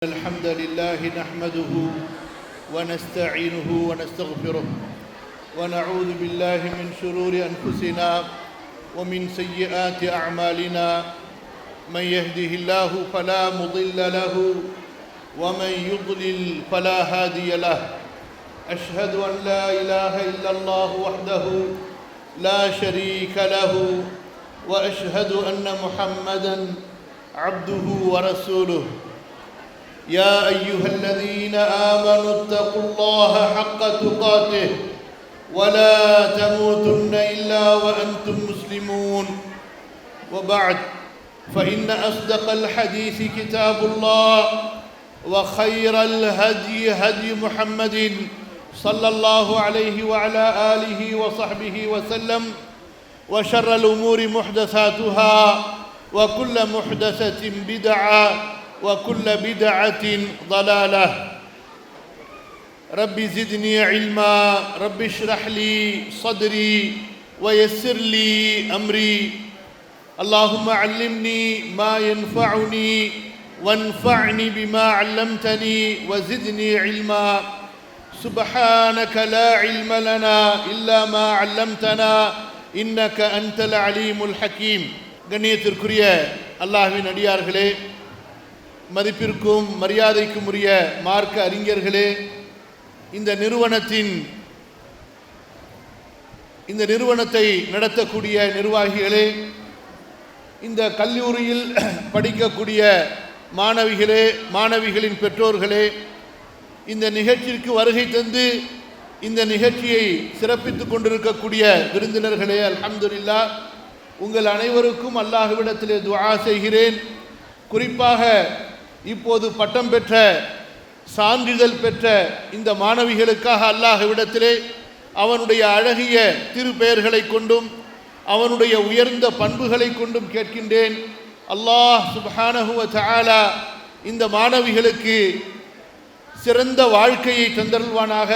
الحمد لله نحمده ونستعينه ونستغفره ونعوذ بالله من شرور أنفسنا ومن سيئات أعمالنا من يهده الله فلا مضل له ومن يضلل فلا هادي له أشهد أن لا إله إلا الله وحده لا شريك له وأشهد أن محمدا عبده ورسوله يا أيها الذين آمنوا اتقوا الله حق تقاته ولا تموتن إلا وأنتم مسلمون وبعد فإن أصدق الحديث كتاب الله وخير الهدي هدي محمد صلى الله عليه وعلى آله وصحبه وسلم وشر الأمور محدثاتها وكل محدثة بدعة وكل بدعة ضلالة رب زدني علما رب اشرح لي صدري ويسر لي أمري اللهم علمني ما ينفعني وانفعني بما علمتني وزدني علما سبحانك لا علم لنا إلا ما علمتنا إنك أنت العليم الحكيم கண்ணியத்திற்குரிய அல்லாஹ்வின் அடியார்களே, மதிப்பிற்கும் மரியாதைக்கும் உரிய மார்க்க அறிஞர்களே, இந்த நிறுவனத்தை நடத்தக்கூடிய நிர்வாகிகளே, இந்த கல்லூரியில் படிக்கக்கூடிய மாணவிகளே, மாணவிகளின் பெற்றோர்களே, இந்த நிகழ்ச்சிக்கு வருகை தந்து இந்த நிகழ்ச்சியை சிறப்பித்துக் கொண்டிருக்கக்கூடிய விருந்தினர்களே, அல்ஹம்துலில்லாஹ், உங்கள் அனைவருக்கும் அல்லாஹ்விடத்திலே துஆ செய்கிறேன். குறிப்பாக இப்போது பட்டம் பெற்ற, சான்றிதழ் பெற்ற இந்த மாணவிகளுக்காக அல்லாஹ்விடத்திலே அவனுடைய அழகிய திருப்பெயர்களை கொண்டும் அவனுடைய உயர்ந்த பண்புகளை கொண்டும் கேட்கின்றேன். அல்லாஹ் சுப்ஹானஹு வ தஆலா இந்த மாணவிகளுக்கு சிறந்த வாழ்க்கையை தந்தருள்வானாக.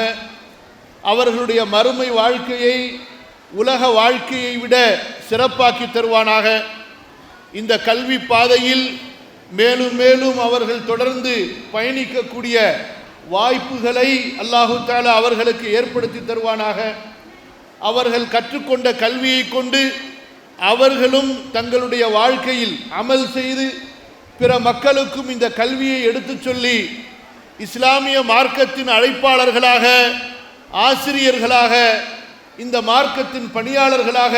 அவர்களுடைய மறுமை வாழ்க்கையை உலக வாழ்க்கையை விட சிறப்பாக்கி தருவானாக. இந்த கல்வி பாதையில் மேலும் மேலும் அவர்கள் தொடர்ந்து பயணிக்கக்கூடிய வாய்ப்புகளை அல்லாஹு தஆலா அவர்களுக்கு ஏற்படுத்தி தருவானாக. அவர்கள் கற்றுக்கொண்ட கல்வியை கொண்டு அவர்களும் தங்களுடைய வாழ்க்கையில் அமல் செய்து பிற மக்களுக்கும் இந்த கல்வியை எடுத்துச் சொல்லி இஸ்லாமிய மார்க்கத்தின் அழைப்பாளர்களாக, ஆசிரியர்களாக, இந்த மார்க்கத்தின் பணியாளர்களாக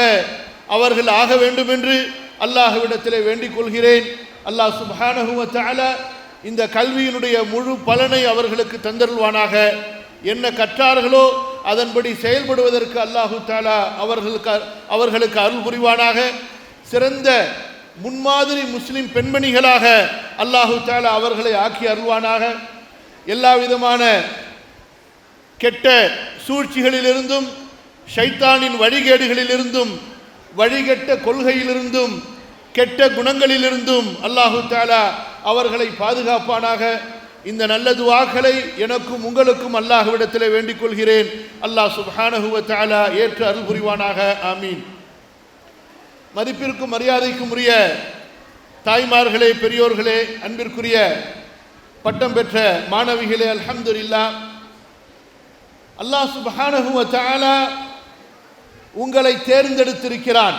அவர்கள் ஆக வேண்டும் என்று அல்லாஹ்விடத்திலே வேண்டிக் கொள்கிறேன். அல்லாஹ் சுப்ஹானஹு வ தஆலா இந்த கல்வியினுடைய முழு பலனை அவர்களுக்கு தந்தருள்வானாக. என்ன கற்றார்களோ அதன்படி செயல்படுவதற்கு அல்லாஹு தஆலா அவர்களுக்கு அருள் புரிவானாக. சிறந்த முன்மாதிரி முஸ்லிம் பெண்மணிகளாக அல்லாஹு தஆலா அவர்களை ஆக்கி அருள்வானாக. எல்லா விதமான கெட்ட சூழ்ச்சிகளிலிருந்தும், ஷைத்தானின் வழிகேடுகளிலிருந்தும், வழிகெட்ட கொள்கையிலிருந்தும், கெட்ட குணங்களிலிருந்தும் அல்லாஹு தஆலா அவர்களை பாதுகாப்பானாக. இந்த நல்ல துஆக்களை எனக்கும் உங்களுக்கும் அல்லாஹ்விடத்திலே வேண்டிக் கொள்கிறேன். அல்லாஹ் சுப்ஹானஹு வ தஆலா ஏற்று அருள் புரிவானாக. ஆமீன். மதிப்பிற்கும் மரியாதைக்கும் உரிய தாய்மார்களே, பெரியோர்களே, அன்பிற்குரிய பட்டம் பெற்ற மாணவிகளே, அல்ஹம்துலில்லாஹ், அல்லாஹ் சுப்ஹானஹு வ தஆலா உங்களை தேர்ந்தெடுத்திருக்கிறான்.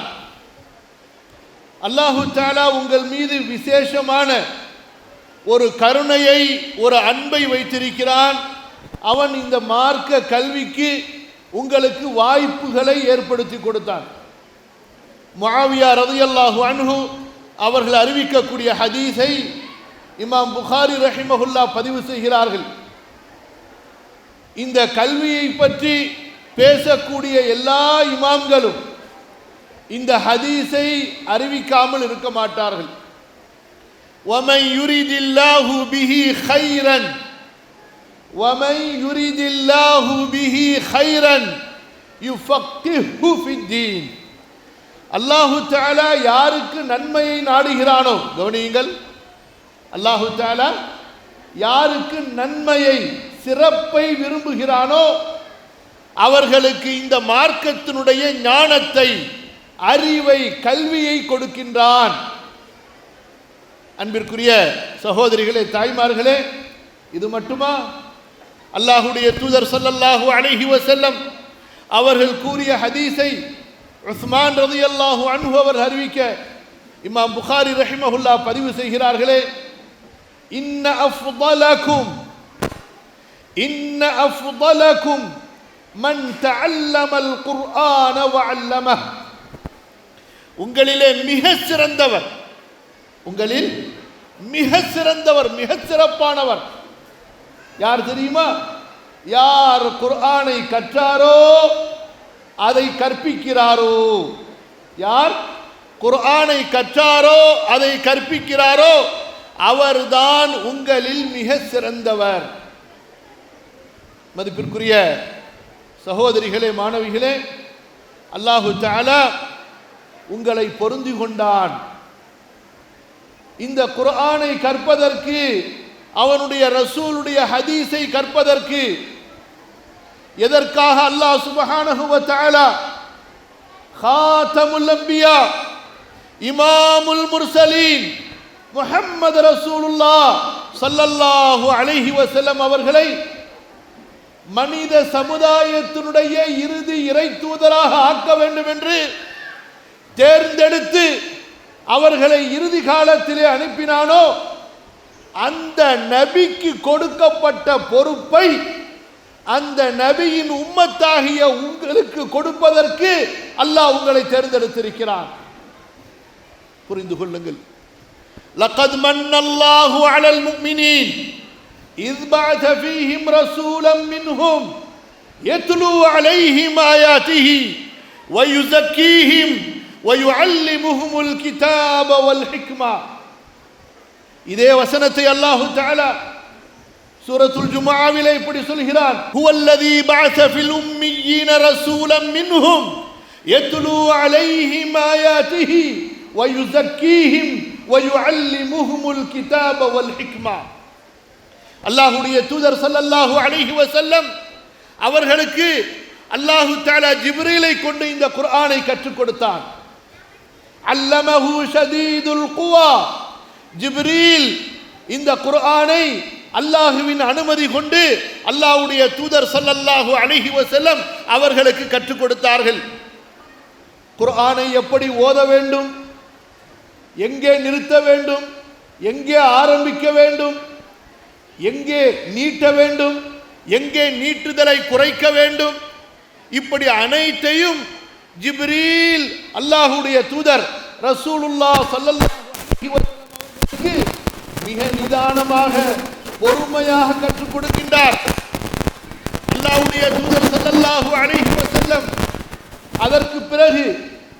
அல்லாஹு தஆலா உங்கள் மீது விசேஷமான ஒரு கருணையை, ஒரு அன்பை வைத்திருக்கிறான். அவன் இந்த மார்க்க கல்விக்கு உங்களுக்கு வாய்ப்புகளை ஏற்படுத்தி கொடுத்தான். முஆவியா ரலியல்லாஹு அன்ஹு அவர்கள் அறிவிக்கக்கூடிய ஹதீஸை இமாம் புகாரி ரஹிமஹுல்லாஹ் பதிவு செய்கிறார்கள். இந்த கல்வியை பற்றி பேசக்கூடிய எல்லா இமாம்களும் இந்த ஹதீஸை அறிவிக்காமல் இருக்க மாட்டார்கள். وَمَنْ يُرِدِ اللَّهُ بِهِ خَيْرًا وَمَنْ يُرِدِ اللَّهُ بِهِ خَيْرًا يُفَقِّهُهُ فِي الدِّينِ. அல்லாஹு தஆலா யாருக்கு நன்மையை நாடுகிறானோ, கவனியுங்கள், அல்லாஹு தஆலா யாருக்கு நன்மையை, சிறப்பை விரும்புகிறானோ அவர்களுக்கு இந்த மார்க்கத்தினுடைய ஞானத்தை, அறிவை, கல்வியை கொடுக்கின்றான். அன்பிற்குரிய சகோதரிகளே, தாய்மார்களே, இது மட்டுமா? அல்லாஹ்வுடைய தூதர் ஸல்லல்லாஹு அலைஹி வஸல்லம் அவர்கள் கூறிய ஹதீஸை உஸ்மான் ரலியல்லாஹு அன்ஹு அவர் அறிவிக்க இமாம் புகாரி ரஹிமஹுல்லாஹ் பதிவு செய்கிறார்களே, இன்ன அஃதலக்கும் மன் தஅல்லமல் குர்ஆன வஅல்லமஹ். உங்களிலே மிக சிறந்தவர், உங்களில் மிக சிறந்தவர், மிக சிறப்பானவர் யார் தெரியுமா? யார் குர்ஆனை கற்றாரோ அதை கற்பிக்கிறாரோ. யார் குர்ஆனை கற்றாரோ அதை கற்பிக்கிறாரோ அவர்தான் உங்களில் மிக சிறந்தவர். மதிப்பிற்குரிய சகோதரிகளே, மாணவிகளே, அல்லாஹு தஆலா உங்களை பொருந்தி கொண்டான். இந்த குர்ஆனை கற்பதற்கு, அவனுடைய ரசூலுடைய ஹதீஸை கற்பதற்கு எதற்காக அல்லாஹ் சுப்ஹானஹு வ தஆலா காத்தமுல் அன்பியா இமாமுல் முர்சலீன் முஹம்மது ரசூலுல்லாஹ் ஸல்லல்லாஹு அலைஹி வஸல்லம் அவர்களை மனித சமுதாயத்தினுடைய இறுதி இறை தூதராக ஆக்க வேண்டும் என்று தேர்ந்தெடுத்து அவர்களை இறுதி காலத்திலே அனுப்பினானோ அந்த நபிக்கு கொடுக்கப்பட்ட பொறுப்பை அந்த நபியின் உம்மத்தாகிய உங்களுக்கு கொடுப்பதற்கு அல்லாஹ் உங்களை தேர்ந்தெடுத்திருக்கிறார். புரிந்து கொள்ளுங்கள். لقد من الله على المؤمنين إذ بعث فيهم رسولا منهم يتلو عليهم آياته ويزكيهم ويعلمهم الكتاب والحكمة. இதே வசனத்தை அல்லாஹ் தஆலா சூரத்துல் ஜும்ஆவிலே இப்படி சொல்கிறான், ஹுவல்லதீ பஅஸ ஃபில் உம்மீயீன ரசூலன் மின்ஹும் யத்லூ அலைஹிம் ஆயாத்திஹி வயுஸக்கீஹிம் வயுஅல்லிமுஹுமுல் கிதாப வல் ஹிக்மா. அல்லாஹ்வுடைய தூதர் ஸல்லல்லாஹு அலைஹி வஸல்லம் அவர்களுக்கு அல்லாஹ் தஆலா ஜிப்ரீலை கொண்டு இந்த குர்ஆனை கற்றுக் கொடுத்தான். அல்லமஹு ஷதீதுல் குவா. ஜிப்ரீல் இந்த குர்ஆனை அல்லாஹ்வின் அனுமதி கொண்டு அல்லாஹ்வுடைய தூதர் ஸல்லல்லாஹு அலைஹி வஸல்லம் அவர்களுக்கு கற்றுக் கொடுத்தார்கள். குர்ஆனை எப்படி ஓத வேண்டும், எங்கே நிறுத்த வேண்டும், எங்கே ஆரம்பிக்க வேண்டும், எங்கே நீட்ட வேண்டும், எங்கே நீட்டுதலை குறைக்க வேண்டும், இப்படி அனைத்தையும் ஜிப்ரீல் அல்லாஹ்வுடைய தூதர் ரசூலுல்லாஹ் ஸல்லல்லாஹு அலைஹி வஸல்லம் அவர்களுக்கு மிக நிதானமாக பொறுமையாக கற்றுக் கொடுக்கின்றார். அல்லாஹ்வுடைய தூதர் ஸல்லல்லாஹு அலைஹி வஸல்லம் அதற்கு பிறகு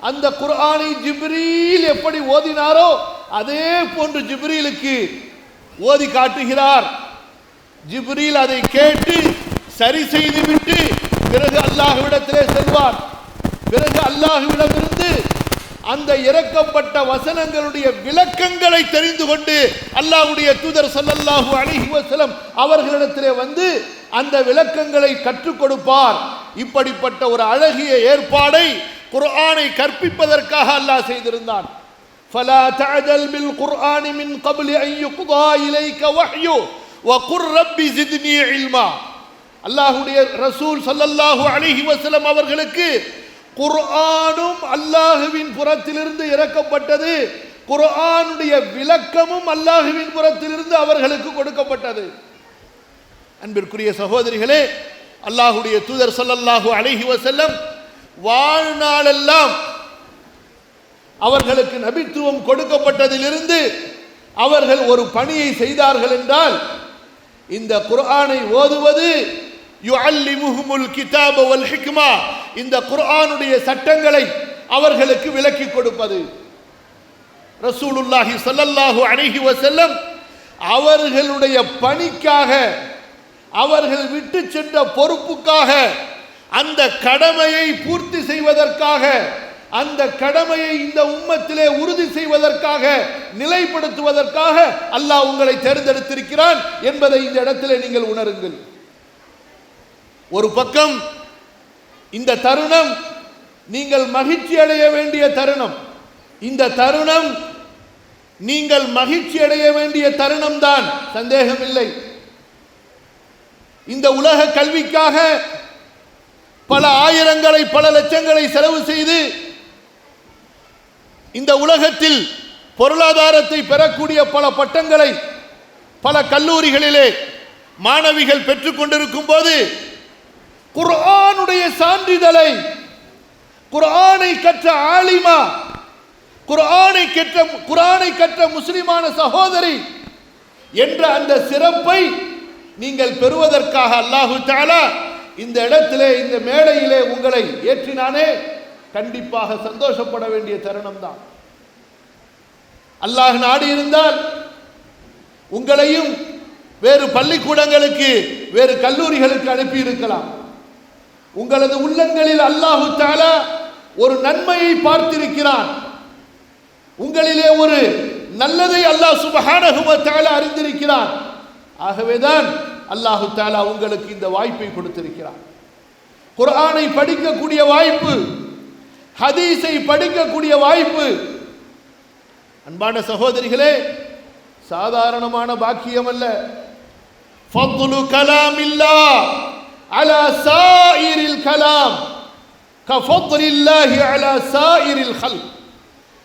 அந்த குர்ஆனை ஜிப்ரீல் எப்படி ஓதினாரோ அதே போன்று ஜிப்ரீலுக்கு ஓதி காட்டுகிறார். ஜிப்ரீல் அதை கேட்டு சரி செய்துவிட்டு பிறகு அல்லாஹ்விடத்திலே செல்வார். பிறகு அல்லாஹ்விடமிருந்து அந்த இறக்கப்பட்ட வசனங்களுடைய விளக்கங்களை தெரிந்து கொண்டு அல்லாஹ்வுடைய தூதர் ஸல்லல்லாஹு அலைஹி வஸல்லம் அவர்களிடத்திலே வந்து அந்த விளக்கங்களை கற்றுக் கொடுப்பார். இப்படிப்பட்ட ஒரு அழகிய ஏற்பாடை குர்ஆனை கற்பிப்பதற்காக அல்லாஹ் செய்திருந்தான். ஃபலா தஅஜல் பில் குர்ஆனி மின் قبل ان يقضى اليك وحيه وقل رب زدني علما. அல்லாஹ்வுடைய ரசூல் ஸல்லல்லாஹு அலைஹி வஸல்லம் அவர்களுக்கு குர்ஆனும் அல்லாஹ்வின் புறத்திலிருந்து இறக்கப்பட்டது, குர்ஆனுடைய விளக்கமும் அல்லாஹ்வின் புறத்திலிருந்து அவர்களுக்கு கொடுக்கப்பட்டது. அன்பிற்குரிய சகோதரிகளே, அல்லாஹ்வுடைய தூதர் ஸல்லல்லாஹு அலைஹி வஸல்லம் வாழ்நாளெல்லாம் அவர்களுக்கு நபித்துவம் கொடுக்கப்பட்டதிலிருந்து அவர்கள் ஒரு பணியை செய்தார்கள் என்றால் இந்த குர்ஆனை ஓதுவது, யுஅல்லிமுஹுமுல் கிதாப வல் ஹிக்மா, இந்த குர்ஆனுடைய சட்டங்களை அவர்களுக்கு விளக்கி கொடுப்பது. ரசூலுல்லாஹி ஸல்லல்லாஹு அலைஹி வஸல்லம் அவர்களுடைய பணிக்காக, அவர்கள் விட்டு சென்ற பொறுப்புக்காக, அந்த கடமையை பூர்த்தி செய்வதற்காக, அந்த கடமையை இந்த உம்மத்திலே உறுதி செய்வதற்காக, நிலைப்படுத்துவதற்காக அல்லாஹ் உங்களை தேர்ந்தெடுத்திருக்கிறான் என்பதை இந்த இடத்திலே நீங்கள் உணருங்கள். ஒரு பக்கம் இந்த தருணம் நீங்கள் மகிழ்ச்சி அடைய வேண்டிய தருணம். இந்த தருணம் நீங்கள் மகிழ்ச்சி அடைய வேண்டிய தருணம் தான், சந்தேகம் இல்லை. இந்த உலக கல்விக்காக பல ஆயிரங்களை பல லட்சங்களை செலவு செய்து இந்த உலகத்தில் பொருளாதாரத்தை பெறக்கூடிய பல பட்டங்களை பல கல்லூரிகளிலே மாணவிகள் பெற்றுக் கொண்டிருக்கும் போது குர்ஆனுடைய சான்றிதழை, குர்ஆனை கற்ற ஆலிமா, குர்ஆனை கற்ற முஸ்லிமான சகோதரி என்ற அந்த சிறப்பை நீங்கள் பெறுவதற்காக அல்லாஹு தஆலா இந்த இடத்திலே, இந்த மேடையிலே உங்களை ஏற்றினானே, கண்டிப்பாக சந்தோஷப்பட வேண்டிய தருணம் தான். அல்லாஹ் நாடி இருந்தால் உங்களையும் வேறு பள்ளிக்கூடங்களுக்கு, வேறு கல்லூரிகளுக்கு அனுப்பி இருக்கலாம். உங்களது உள்ளங்களில் அல்லாஹு தஆலா ஒரு நன்மையை பார்த்திருக்கிறான். உங்களிலே ஒரு நல்லதை அல்லாஹ் சுப்ஹானஹு வ தஆலா அறிந்திருக்கிறான். ஆகவேதான் அல்லாஹு தஆலா உங்களுக்கு இந்த வாய்ப்பை கொடுத்திருக்கிறான். குர்ஆனை படிக்கக்கூடிய வாய்ப்பு, ஹதீஸை படிக்கக்கூடிய வாய்ப்பு. அன்பான சகோதரிகளே, சாதாரணமான பாக்கியம் அல்ல. ஃபض்லு கலாமில்லாஹ் அலா சாயிரில் கலாம் கஃபض்லில்லாஹி அலா சாயிரில் ஹல்க்.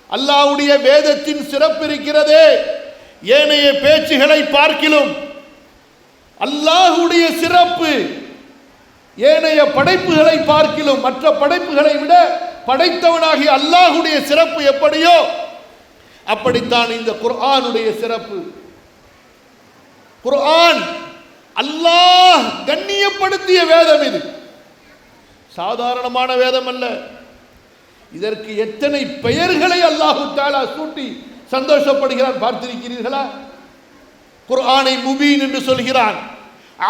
அல்லாஹ்வுடைய வேதத்தின் சிறப்பு இருக்கிறதே, ஏனைய பேச்சுகளை பார்க்கிலும் அல்லாஹ்வுடைய சிறப்பு ஏனைய படைப்புகளை பார்க்கிலும், மற்ற படைப்புகளை விட படைத்தவனாகிய அல்லாஹ்வுடைய சிறப்பு எப்படியோ அப்படித்தான் இந்த குர்ஆனுடைய சிறப்பு. குர்ஆன் அல்லாஹ் கண்ணியப்படுத்திய வேதம். இது சாதாரணமான வேதம் அல்ல. இதற்கு எத்தனை பெயர்களை அல்லாஹு தஆலா சூட்டி சந்தோஷப்படுகிறான் பார்த்திருக்கிறீர்களா? குர்ஆனை முபீன் என்று சொல்கிறான்,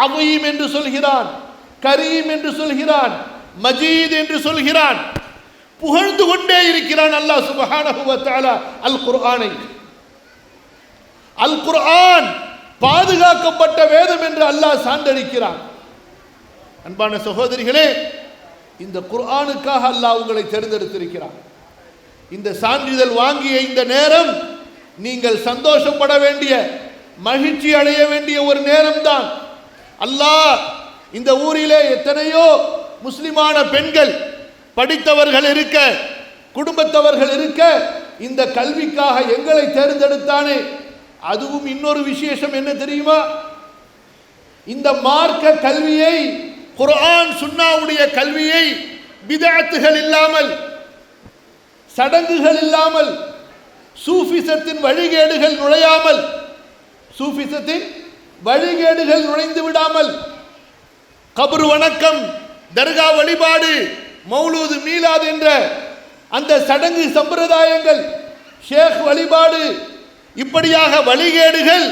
அஸீம் என்று சொல்கிறான், கரீம் என்று சொல்கிறான், மஜீத் என்று சொல்கிறான். புகழ்ந்து கொண்டே இருக்கிறான் அல்லாஹ் சுப்ஹானஹு வ தஆலா அல் குர்ஆனை. அல் குர்ஆன் பாதுகாக்கப்பட்ட வேதம் என்று அல்லாஹ் சான்றளிக்கிறான். அன்பான சகோதரிகளே, இந்த குர்ஆனுக்காக அல்லாஹ் உங்களை தேர்ந்தெடுத்திருக்கிறான். இந்த சான்றிதழ் வாங்கிய இந்த நேரம் நீங்கள் சந்தோஷப்பட வேண்டிய, மகிழ்ச்சி அடைய வேண்டிய ஒரு நேரம்தான். அல்லாஹ் இந்த ஊரிலே எத்தனையோ முஸ்லிமான பெண்கள், படித்தவர்கள் இருக்க, குடும்பத்தவர்கள் இருக்க, இந்த கல்விக்காக எங்களை தேர்ந்தெடுத்தானே. அதுவும் இன்னொரு விசேஷம் என்ன தெரியுமா? இந்த மார்க்க கல்வியை, குர்ஆன் சுன்னாவுடைய கல்வியை பிதஅத்துகள் இல்லாமல், சடங்குகள் இல்லாமல், சூஃபிசத்தின் வழிகேடுகள் நுழையாமல், சூஃபிசத்தின் வழிகேடுகள் நுழைந்து விடாமல், கபர் வணக்கம், தர்கா வழிபாடு, மௌலூது மீலாத் என்ற அந்த சடங்கு சம்பிரதாயங்கள், ஷேக் வழிபாடு, இப்படியாக வழிகேடுகள்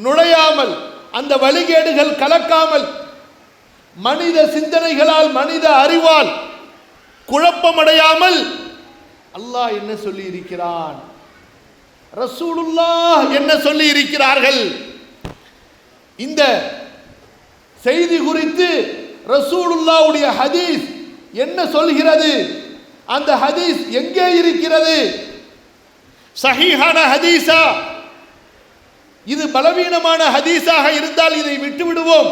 நுழையாமல், அந்த வழிகேடுகள் கலக்காமல், மனித சிந்தனைகளால், மனித அறிவால் குழப்பமடையாமல் அல்லாஹ் என்ன சொல்லி இருக்கிறான், ரசூலுல்லாஹ் என்ன சொல்லி இருக்கிறார்கள், இந்த செய்தி குறித்து ரசூலுல்லாஹ்வுடைய ஹதீஸ் என்ன சொல்கிறது, அந்த ஹதீஸ் எங்கே இருக்கிறது, சஹீஹான ஹதீஸா, இது பலவீனமான ஹதீஸாக இருந்தால் இதை விட்டு விடுவோம்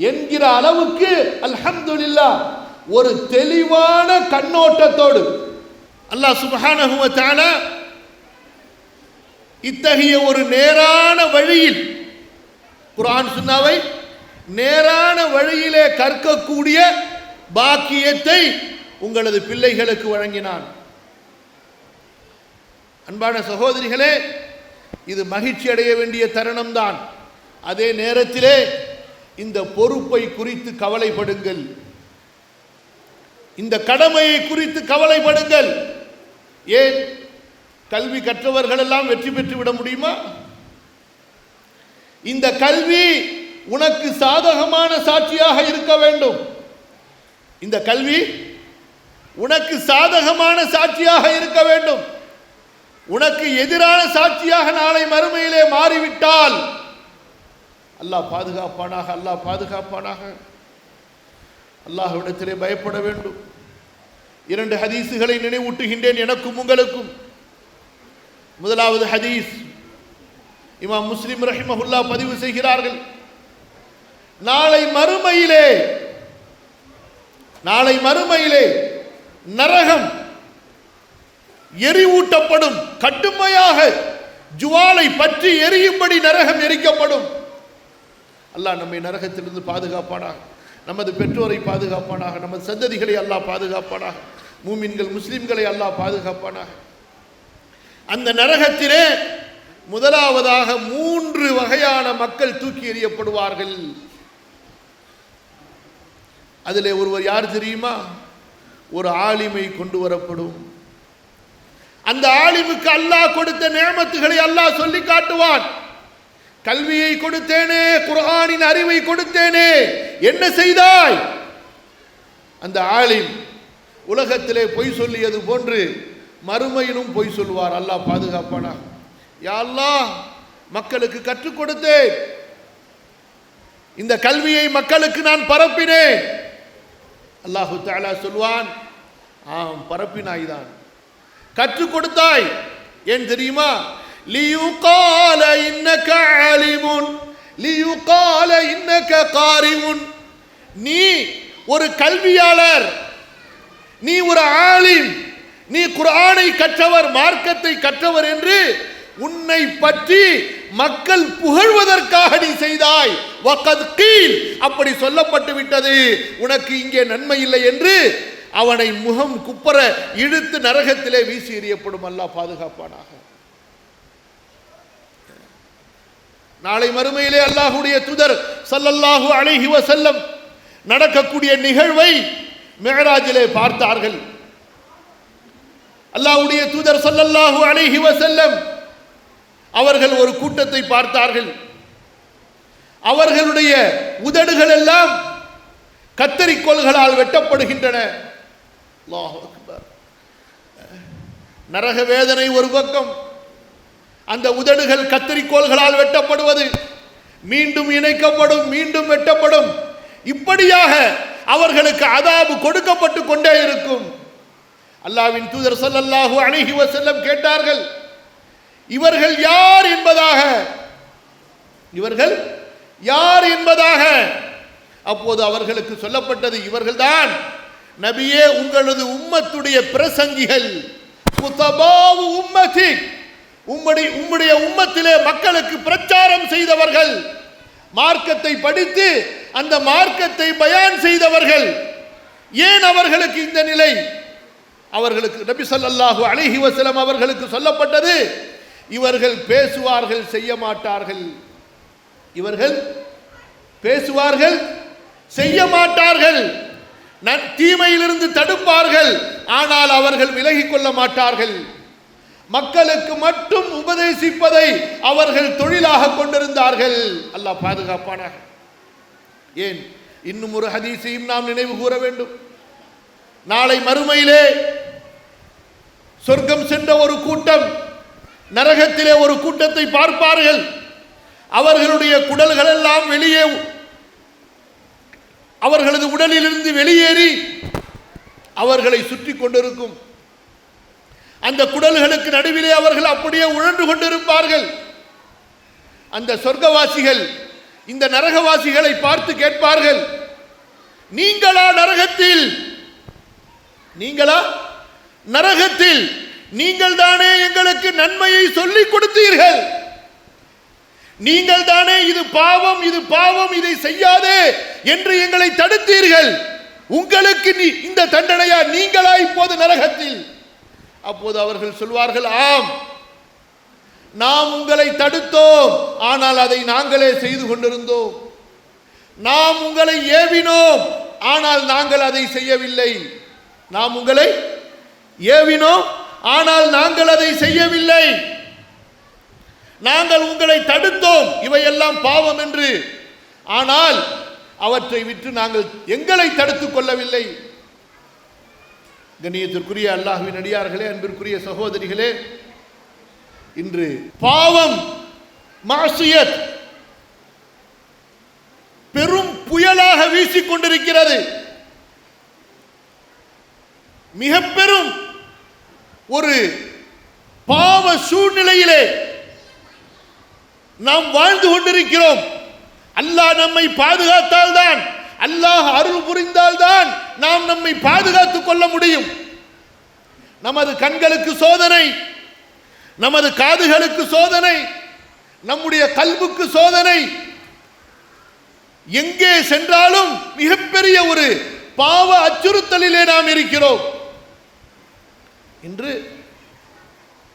என்கிற அளவுக்கு அல்ஹம்துலில்லாஹ் ஒரு தெளிவான கண்ணோட்டத்தோடு அல்லாஹ் சுப்ஹானஹு வ தஆலா இத்தகைய ஒரு நேரான வழியில், குர்ஆன் சுன்னாவை நேரான வழியிலே கற்கக்கூடிய பாக்கியத்தை உங்களது பிள்ளைகளுக்கு வழங்கினான். அன்பான சகோதரிகளே, இது மகிழ்ச்சி அடைய வேண்டிய தருணம் தான். அதே நேரத்திலே இந்த பொறுப்பை குறித்து கவலைப்படுங்கள், இந்த கடமையை குறித்து கவலைப்படுங்கள். ஏன் கல்வி கற்றவர்கள் எல்லாம் வெற்றி பெற்று விட முடியுமா? இந்த கல்வி உனக்கு சாதகமான சாட்சியாக இருக்க வேண்டும். இந்த கல்வி உனக்கு சாதகமான சாட்சியாக இருக்க வேண்டும். உனக்கு எதிரான சாட்சியாக நாளை மறுமையிலே மாறிவிட்டால் அல்லாஹ் பாதுகாப்பானாக, அல்லாஹ் பாதுகாப்பானாக. அல்லாஹ்விடத்திலே பயப்பட வேண்டும். 2 ஹதீஸுகளை நினைவூட்டுகின்றேன் எனக்கும் உங்களுக்கும். முதலாவது ஹதீஸ் இமாம் முஸ்லிம் ரஹிமஹுல்லா பதிவு செய்கிறார்கள், நாளை மறுமையிலே நரகம் எரிவூட்டப்படும், கடுமையாக ஜுவாலை பற்றி எரியும்படி நரகம் எரிக்கப்படும். அல்லாஹ் நம்மை நரகத்திலிருந்து பாதுகாப்பானாக, நமது பெற்றோரை பாதுகாப்பானாக, நமது சந்ததிகளை அல்லாஹ் பாதுகாப்பானாக, மூமின்கள் முஸ்லிம்களை அல்லாஹ் பாதுகாப்பானாக. அந்த நரகத்திலே முதலாவதாக 3 வகையான மக்கள் தூக்கி எறியப்படுவார்கள். அதிலே ஒருவர் யார் தெரியுமா? ஒரு ஆலிமை கொண்டு வரப்படும். அந்த ஆலிமுக்கு அல்லாஹ் கொடுத்த நியமத்துகளை அல்லாஹ் சொல்லி காட்டுவான். கல்வியை கொடுத்தேனே, குர்ஆனின் அறிவை கொடுத்தேனே, என்ன செய்தாய்? அந்த ஆலிம் உலகத்திலே பொய் சொல்லியது போன்று மறுமையிலும் பொய் சொல்வார். அல்லாஹ் பாதுகாப்பானா. யா அல்லாஹ், மக்களுக்கு கற்றுக் கொடுத்தேன், இந்த கல்வியை மக்களுக்கு நான் பரப்பினேன். அல்லாஹு தஆலா சொல்வான், ஆம் பரப்பினாய்தான், கற்றுக் கொடுத்தாய். ஏன் தெரியுமா? லியுகால இன்னக ஆலிமுன் லியுகால இன்னக காரிமுன். நீ ஒரு கல்வியாளர், நீ ஒரு ஆலிம், நீ குர்ஆனை கற்றவர், மார்க்கத்தை கற்றவர் என்று உன்னை பற்றி மக்கள் புகழ்வதற்காக நீ செய்தாய். வகத் கீல், அப்படி சொல்லப்பட்டு விட்டது, உனக்கு இங்கே நன்மை இல்லை என்று அவனை முகம் குப்பர இழுத்து நரகத்திலே வீசி எறியப்படும். அல்லாஹ் பாதுகாப்பானாக. நாளை மறுமையிலே அல்லாஹ்வுடைய தூதர் ஸல்லல்லாஹு அலைஹி வஸல்லம் நடக்கக்கூடிய நிகழ்வை மிஅராஜிலே பார்த்தார்கள். அல்லாஹ்வுடைய தூதர் ஸல்லல்லாஹு அலைஹி வஸல்லம் அவர்கள் ஒரு கூட்டத்தை பார்த்தார்கள். அவர்களுடைய உதடுகள் எல்லாம் கத்தரிக்கோல்களால் வெட்டப்படுகின்றன. அல்லாஹு அக்பர். நரக வேதனை ஒரு பக்கம், அந்த உதடுகள் கத்தரிக்கோல்களால் வெட்டப்படுவது, மீண்டும் இணைக்கப்படும், மீண்டும் வெட்டப்படும், இப்படியாக அவர்களுக்கு அதாபு கொடுக்கப்பட்டு கொண்டே இருக்கும். அல்லாஹ்வின் தூதர் ஸல்லல்லாஹு அலைஹி வஸல்லம் கேட்டார்கள், இவர்கள் யார் என்பதாக, இவர்கள் யார் என்பதாக. அப்போது அவர்களுக்கு சொல்லப்பட்டது, இவர்கள்தான் நபியே உங்களது உம்மத்துடைய பிரசங்கிகள். குதபாவு உம்மதி, உம்முடைய உம்மத்திலே மக்களுக்கு பிரச்சாரம் செய்தவர்கள், மார்க்கத்தை படித்து அந்த மார்க்கத்தை பயான் செய்தவர்கள். ஏன் அவர்களுக்கு இந்த நிலை? அவர்களுக்கு நபி ஸல்லல்லாஹு அலைஹி வஸல்லம் அவர்களுக்கு சொல்லப்பட்டது, இவர்கள் பேசுவார்கள், செய்ய மாட்டார்கள். இவர்கள் பேசுவார்கள், செய்ய மாட்டார்கள். தீமையிலிருந்து தடுப்பார்கள், ஆனால் அவர்கள் விலகிக் கொள்ள மாட்டார்கள். மக்களுக்கு மட்டும் உபதேசிப்பதை அவர்கள் தொழிலாக கொண்டிருந்தார்கள். அல்லாஹ் பாதுகாப்பானாக. ஏன், இன்னும் ஒரு ஹதீஸையும் நாம் நினைவு கூற வேண்டும். நாளை மறுமையிலே சொர்க்கம் சென்ற ஒரு கூட்டம் நரகத்திலே ஒரு கூட்டத்தை பார்ப்பார்கள். அவர்களுடைய குடல்கள் எல்லாம் வெளியே, அவர்களது உடலிலிருந்து வெளியேறி அவர்களை சுற்றி கொண்டிருக்கும். அந்த குடல்களுக்கு நடுவிலே அவர்கள் அப்படியே உழன்று கொண்டிருப்பார்கள். அந்த சொர்க்கவாசிகள் இந்த நரகவாசிகளை பார்த்து கேட்பார்கள், நீங்களா நரகத்தில், நீங்களா நரகத்தில், நீங்கள் தானே எங்களுக்கு நன்மையை சொல்லிக் கொடுத்தீர்கள், நீங்கள் தானே இது பாவம், இது பாவம், இதை செய்யாதே என்று எங்களை தடுத்தீர்கள், உங்களுக்கு இந்த தண்டனையா, நீங்களா இப்போது நரகத்தில்? அப்போது அவர்கள் சொல்வார்கள், ஆம், நாம் உங்களை தடுத்தோம், ஆனால் அதை நாங்களே செய்து கொண்டிருந்தோம். நாம் உங்களை ஏவினோம், ஆனால் நாங்கள் அதை செய்யவில்லை. நாம் உங்களை ஏவினோம், ஆனால் நாங்கள் அதை செய்யவில்லை. நாங்கள் உங்களை தடுத்தோம், இவையெல்லாம் பாவம் என்று, ஆனால் அவற்றை விட்டு நாங்கள் எங்களை தடுத்துக் கொள்ளவில்லை. கண்ணியத்திற்குரிய அல்லாஹ்வின் அடியார்களே, அன்பிற்குரிய சகோதரிகளே, இன்று பாவம், மாசியத் பெரும் புயலாக வீசிக்கொண்டிருக்கிறது. மிக பெரும் ஒரு பாவ சூழ்நிலையிலே நாம் வாழ்ந்து கொண்டிருக்கிறோம். அல்லாஹ் நம்மை பாதுகாத்தால்தான், அல்லாஹ் அருள் புரிந்தால்தான் நாம் நம்மை பாதுகாத்துக் கொள்ள முடியும். நமது கண்களுக்கு சோதனை, நமது காதுகளுக்கு சோதனை, நம்முடைய கல்புக்கு சோதனை. எங்கே சென்றாலும் மிகப்பெரிய ஒரு பாவ அச்சுறுத்தலிலே நாம் இருக்கிறோம். இன்று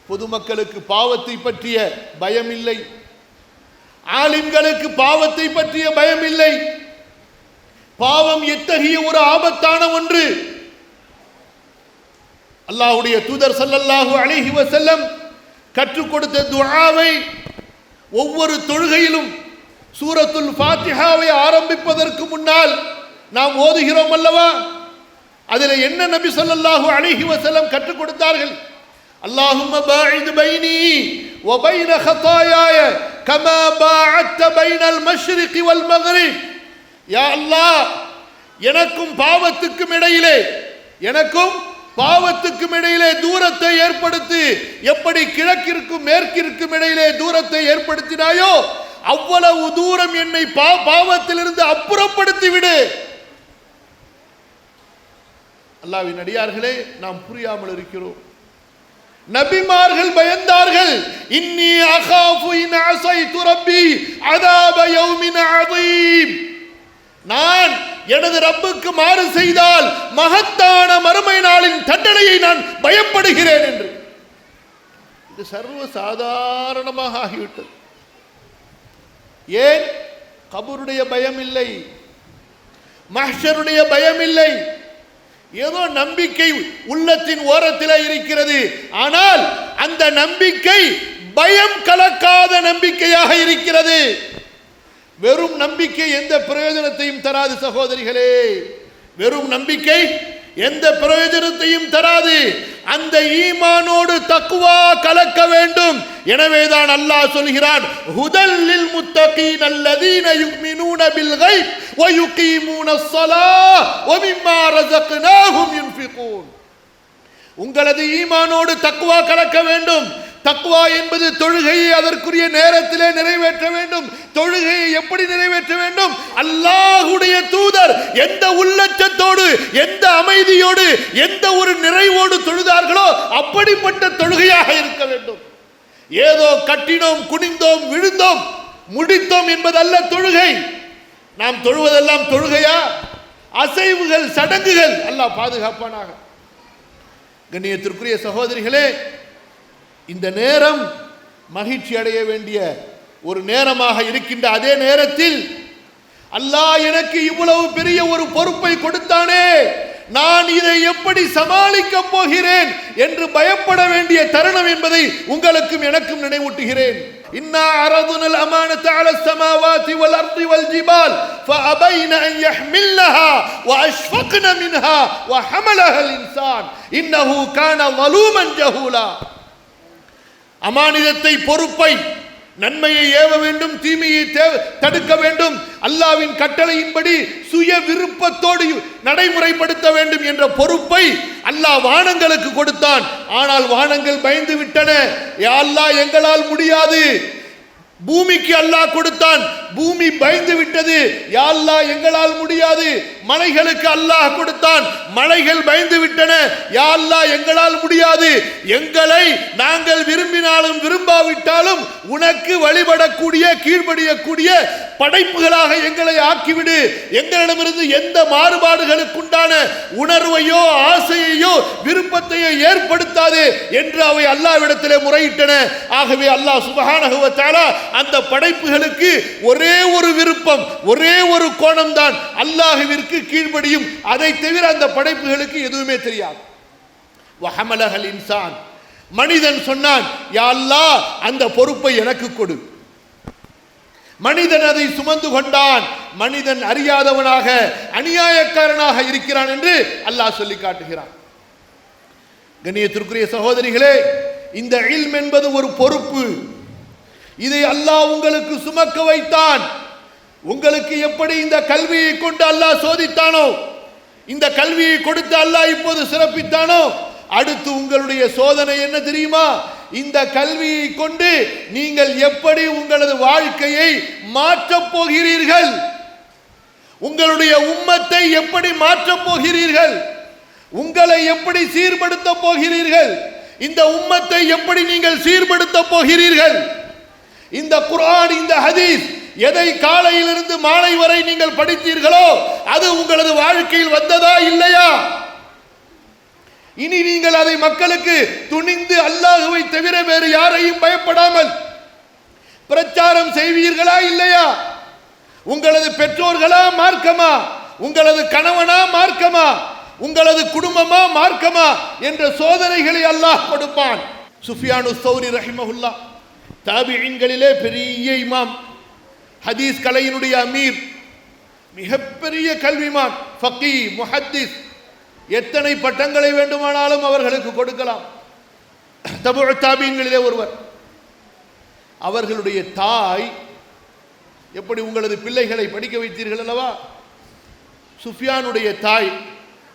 பொதுமக்களுக்கு பாவத்தை பற்றிய பயம் இல்லை, ஆலிம்களுக்கு பாவத்தை பற்றிய பயம் இல்லை. பாவம் எத்தகைய ஒரு ஆபத்தான ஒன்று. அல்லாஹ்வுடைய தூதர் ஸல்லல்லாஹு அலைஹி வஸல்லம் கற்றுக் கொடுத்த துஆவை ஒவ்வொரு தொழுகையிலும் சூரத்துல் ஃபாத்திஹாவை ஆரம்பிப்பதற்கு முன்னால் நாம் ஓதுகிறோம் அல்லவா? அதில் என்ன நபி ஸல்லல்லாஹு அலைஹி வஸல்லம் கற்றுக் கொடுத்தார்கள்? அல்லாஹும்ம பாஇத் பைனி வ பைன ஹதாயாய கமா பாஅத்த பைனல் மஷ்ரிகி வல் மக்ரிப். யா அல்லாஹ், எனக்கும் பாவத்துக்கும் இடையிலே தூரத்தை ஏற்படுத்தி, எப்படி கிழக்கிற்கும் மேற்கிற்கும் இடையிலே தூரத்தை ஏற்படுத்தினாயோ அவ்வளவு தூரம் என்னை பாவத்திலிருந்து அப்புறப்படுத்தி விடு. அல்லாஹ்வின் அடியார்களே, நாம் புரியாமல் இருக்கிறோம். நபிமார்கள் பயந்தார்கள். இன்னி அகாஃபு இன் அஸைது ரப்பி அஸாப யௌமின் அதீம். நான் எனது ரப்புக்கு மாறு செய்தால் மகத்தான மறுமை நாளின் தண்டனையை நான் பயப்படுகிறேன் என்று. இது சர்வ சாதாரணமாக ஆகிவிட்டது. ஏன்? கபருடைய பயம் இல்லை, மஹ்ஷருடைய பயம் இல்லை. ஏதோ நம்பிக்கை உள்ளத்தின் ஓரத்தில் இருக்கிறது. ஆனால் அந்த நம்பிக்கை பயம் கலக்காத நம்பிக்கையாக இருக்கிறது. வெறும் நம்பிக்கை எந்த பிரயோஜனத்தையும் தராது சகோதரிகளே. வெறும் நம்பிக்கை எந்த பிரயோஜனத்தையும் தராது. அந்த ஈமானோடு தக்வா கலக்க வேண்டும். எனவேதான் அல்லாஹ் சொல்கிறான், ஹுதல் லில் முத்தகீன் அல்லதீன யுமினூன பில் கைப் வ யுகீமூனஸ் ஸலாஹ் வ மிம்மா ரஸக்னாஹும் யுன்ஃபிகூன். உங்களது ஈமானோடு தக்வா கலக்க வேண்டும். தக்வா என்பது தொழுகையை அதற்குரிய நேரத்திலே நிறைவேற்ற வேண்டும். தொழுகையை எப்படி நிறைவேற்ற வேண்டும்? அல்லாஹ்வுடைய தூதர் எந்த உள்ளச்சத்தோடு, எந்த அமைதியோடு, எந்த ஒரு நிறைவோடு தொழுதார்களோ அப்படிப்பட்ட தொழுகையாக இருக்க வேண்டும். ஏதோ கட்டினோம், குனிந்தோம், விழுந்தோம், முடித்தோம் என்பதல்ல தொழுகை. நாம் தொழுவதெல்லாம் தொழுகையா? அசைவுகள், சடங்குகள். அல்லாஹ் பாதுகாப்பானாக. கண்ணியத்திற்குரிய சகோதரிகளே, இந்த நேரம் மகிழ்ச்சி அடைய வேண்டிய ஒரு நேரமாக இருக்கின்ற அதே நேரத்தில் அல்லாஹ் எனக்கு இவ்வளவு பெரிய ஒரு பொறுப்பை கொடுத்தானே, நான் இதை எப்படி சமாளிக்க போகிறேன் என்று பயப்பட வேண்டிய தருணம் என்பதை உங்களுக்கும் எனக்கும் நினைவூட்டுகிறேன். இன்னா அரதுனல் அமானத அலஸ் ஸமாவாதி வல் அர்தி வல் ஜிபால் ஃபஅபைன அன் யஹ்மில்னஹா வ அஷ்ஃபக்ன மின்ஹா வ ஹமலஹல் இன்சான் இன்னஹு கான ஸலூமன் ஜஹூலா. அமானிதத்தை, பொறுப்பை, நன்மையை ஏவ வேண்டும், தீமையை தடுக்க வேண்டும், அல்லாஹ்வின் கட்டளையின்படி சுய விருப்பத்தோடு நடைமுறைப்படுத்த வேண்டும் என்ற பொறுப்பை அல்லாஹ் வானங்களுக்கு கொடுத்தான். ஆனால் வானங்கள் பயந்து விட்டன. யா அல்லாஹ், எங்களால் முடியாது. பூமிக்கு அல்லாஹ் கொடுத்தான், பூமி பயந்து விட்டது. யா அல்லாஹ், எங்களால் முடியாது. மலைகளுக்கு அல்லாஹ் கொடுத்தான், மலைகள் பயந்து விட்டன. யா அல்லாஹ், எங்களால் முடியாது. எங்களை நாங்கள் விரும்பினாலும் விரும்பாவிட்டாலும் உனக்கு வழிபடக்கூடிய, கீழ்ப்படியக்கூடிய படைப்புகளாக எங்களை ஆக்கிவிடு. எங்களிடமிருந்து எந்த மாறுபாடுகளுக்குண்டான உணர்வையோ ஆசையையோ விருப்பத்தையோ ஏற்படுத்தாது என்று அவை அல்லாஹ்விடத்திலே முறையிட்டன. ஆகவே அல்லாஹ் சுப்ஹானஹு வ தஆலா அந்த படைப்புகளுக்கு ஒரே ஒரு விருப்பம், ஒரே ஒரு கோணம் தான், அல்லாஹ்விற்கு கீழ்ப்படியும். அதை தவிர அந்த படைப்புகளுக்கு எதுவுமே தெரியாது. வஹமலஹல் இன்சான், மனிதன் சொன்னான், யா அல்லாஹ், அந்த பொறுப்பை எனக்கு கொடு. மனிதன் அதை சுமந்து கொண்டான். மனிதன் அறியாதவனாக, அநியாயக்காரனாக இருக்கிறான் என்று அல்லாஹ் சொல்லி காட்டுகிறான். கண்ணியத்திற்குரிய சகோதரிகளே, இந்த இல்ம் என்பது ஒரு பொறுப்பு. இதை அல்லாஹ் உங்களுக்கு சுமக்க வைத்தான். உங்களுக்கு எப்படி இந்த கல்வியை கொண்டு அல்லாஹ் சோதித்தானோ, இந்த கல்வியை கொடுத்து அல்லாஹ் இப்போது சிறப்பித்தானோ, அடுத்து உங்களுடைய சோதனை என்ன தெரியுமா? இந்த கல்வியை கொண்டு நீங்கள் எப்படி உங்களது வாழ்க்கையை மாற்றப் போகிறீர்கள், உங்களுடைய உம்மத்தை எப்படி மாற்றப் போகிறீர்கள், உங்களை எப்படி சீர்படுத்த போகிறீர்கள், இந்த உம்மத்தை எப்படி நீங்கள் சீர்படுத்த போகிறீர்கள். இந்த குர்ஆன், இந்த ஹதீஸ் எதை காலையிலிருந்து மாலை வரை நீங்கள் படித்தீர்களோ அது உங்களது வாழ்க்கையில் வந்ததா இல்லையா? இனி நீங்கள் அதை மக்களுக்கு துணிந்து அல்லாஹ்வை தவிர வேறு யாரையும் பயப்படாமல் பிரச்சாரம் செய்வீர்களா இல்லையா? உங்களது பெற்றோர்களா மார்க்கமா, உங்களது கணவனா மார்க்கமா, உங்களது குடும்பமா மார்க்கமா என்ற சோதனைகளை அல்லாஹ் கொடுப்பான். சுஃபியானு ஸௌரி ரஹிமஹுல்லாஹ் தாபிஈன்களிலே பெரிய இமாம், ஹதீஸ் கலையினுடைய அமீர், மிகப்பெரிய கல்விமான், ஃபகீஹ், முஹத்திஸ், எத்தனை பட்டங்களை வேண்டுமானாலும் அவர்களுக்கு கொடுக்கலாம். தபுஉ தாபிஈன்களிலே ஒருவர். அவர்களுடைய தாய், எப்படி உங்களது பிள்ளைகளை படிக்க வைத்தீர்கள் அல்லவா, சுஃபியானுடைய தாய்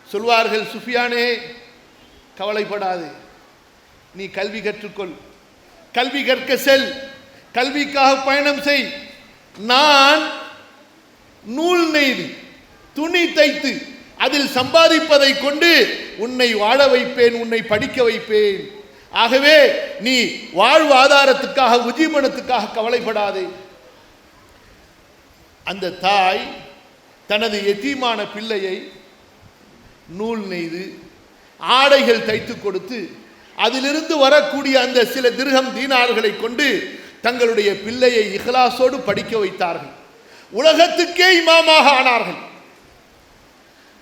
சொல்வார்கள், சுஃபியானே கவலைப்படாது, நீ கல்வி கற்றுக்கொள், கல்வி கற்க செல், கல்விக்காக பயணம் செய். நான் நூல் நெய்து துணி தைத்து அதில் சம்பாதிப்பதை கொண்டு உன்னை வாழ வைப்பேன், உன்னை படிக்க வைப்பேன். ஆகவே நீ வாழ்வாதாரத்துக்காக உஜீவனத்துக்காக கவலைப்படாதே. அந்த தாய் தனது எத்தீமான பிள்ளையை நூல் நெய்து ஆடைகள் தைத்து கொடுத்து அதிலிருந்து வரக்கூடிய அந்த சில திர்ஹம் தீனார்களை கொண்டு தங்களுடைய பிள்ளையை இஹ்லாஸோடு படிக்க வைத்தார்கள். உலகத்துக்கே இமாமாக ஆனார்கள்.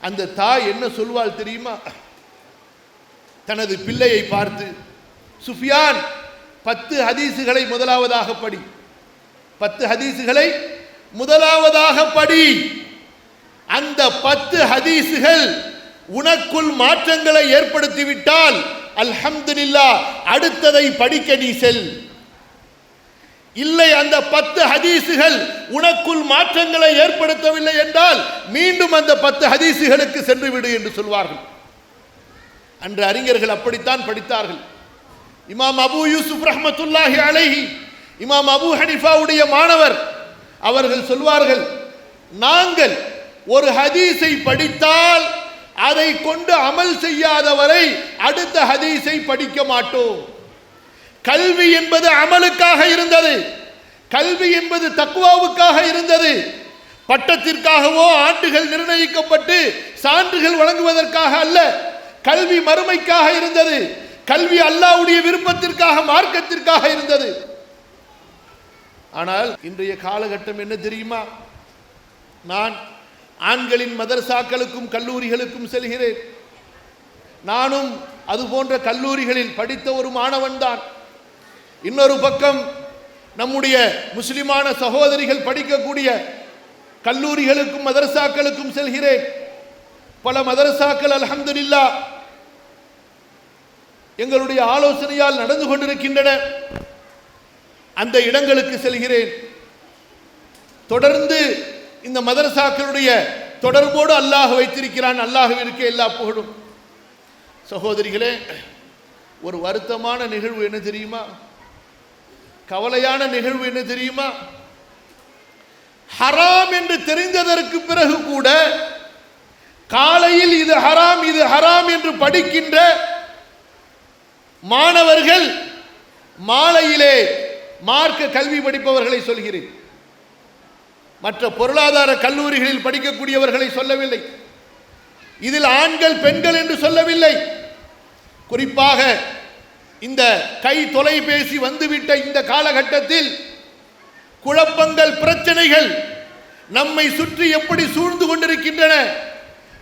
அந்த தாய் என்ன சொல்வாள் தெரியுமா? தனது பிள்ளையை பார்த்து, சுஃபியான் 10 ஹதீசுகளை முதலாவதாக படி, 10 ஹதீசுகளை முதலாவதாக படி. அந்த 10 ஹதீசுகள் உனக்குள் மாற்றங்களை ஏற்படுத்திவிட்டால் அல்ஹம்துலில்லாஹ், அடுத்ததை படிக்க நீ செல். இல்லை, அந்த 10 ஹதீசுகள் உனக்குள் மாற்றங்களை ஏற்படுத்தவில்லை என்றால் மீண்டும் அந்த 10 ஹதீசுகளுக்கு சென்று விடு என்று சொல்வார்கள். அன்று அறிஞர்கள் அப்படித்தான் படித்தார்கள். இமாம் அபு யூசுப் ரஹ்மத்துல்லாஹி அலைஹி, இமாம் அபு ஹனிஃபாவுடைய மாணவர், அவர்கள் சொல்வார்கள், நாங்கள் ஒரு ஹதீஸை படித்தால் அதை கொண்டு அமல் செய்யாதவரை அடுத்த ஹதீஸை படிக்க மாட்டோம். கல்வி என்பது அமலுக்காக இருந்தது, கல்வி என்பது தக்வாவுக்காக இருந்தது. பட்டத்திற்காகவோ ஆண்டுகள் நிர்ணயிக்கப்பட்டு சான்றுகள் வழங்குவதற்காக அல்ல. கல்வி மறுமைக்காக இருந்தது. கல்வி அல்லாஹ்வுடைய விருப்பத்திற்காக, மார்க்கத்திற்காக இருந்தது. ஆனால் இன்றைய காலகட்டம் என்ன தெரியுமா? நான் ஆண்களின் மதரசாக்களுக்கும் கல்லூரிகளுக்கும் செல்கிறேன். நானும் அது போன்ற கல்லூரிகளில் படித்த ஒரு மாணவன் தான். இன்னொரு பக்கம் நம்முடைய முஸ்லிமான சகோதரிகள் படிக்கக்கூடிய கல்லூரிகளுக்கும் மதரசாக்களுக்கும் செல்கிறேன். பல மதரசாக்கள் அல்ஹம்துலில்லாஹ் எங்களுடைய ஆலோசனையால் நடந்து கொண்டிருக்கின்றன. அந்த இடங்களுக்கு செல்கிறேன். தொடர்ந்து இந்த மதரசாக்களுடைய தொடர்போடு அல்லாஹ் வைத்திருக்கிறான். அல்லாஹ்விற்கு எல்லா புகழும். சகோதரிகளே, ஒரு வருத்தமான நிகழ்வு என்ன தெரியுமா? கவலையான நிகழ்வு என்ன தெரியுமா? ஹராம் என்று தெரிந்ததற்கு பிறகு கூட காலையில் இது ஹராம், இது ஹராம் என்று படிக்கின்ற மாணவர்கள் மாலையிலே மார்க்க கல்வி படிப்பவர்களை சொல்கிறேன். மற்ற பொருளாதார கல்லூரிகளில் படிக்கக்கூடியவர்களை சொல்லவில்லை. இதில் ஆண்கள் பெண்கள் என்று சொல்லவில்லை. குறிப்பாக இந்த கை தொலைபேசி வந்துவிட்ட இந்த காலகட்டத்தில் குழப்பங்கள், பிரச்சனைகள் நம்மை சுற்றி எப்படி சூழ்ந்து கொண்டிருக்கின்றன,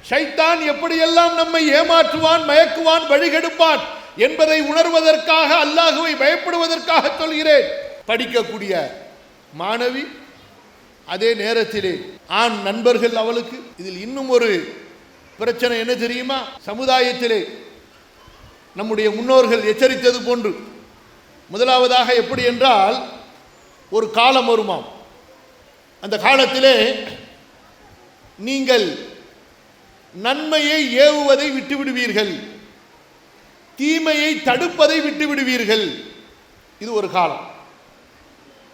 ஷைத்தான் எப்படியெல்லாம் நம்மை ஏமாற்றுவான், மயக்குவான், வழிகெடுப்பான் என்பதை உணர்வதற்காக, அல்லாஹ்வை பயப்படுவதற்காக சொல்கிறேன். படிக்கக்கூடிய மாணவி, அதே நேரத்திலே ஆண் நண்பர்கள் அவளுக்கு. இதில் இன்னும் ஒரு பிரச்சனை என்ன தெரியுமா? சமுதாயத்திலே நம்முடைய முன்னோர்கள் எச்சரித்தது போன்று, முதலாவதாக எப்படி என்றால், ஒரு காலம் வருமாம். அந்த காலத்திலே நீங்கள் நன்மையை ஏவுவதை விட்டுவிடுவீர்கள், தீமையை தடுப்பதை விட்டுவிடுவீர்கள். இது ஒரு காலம்.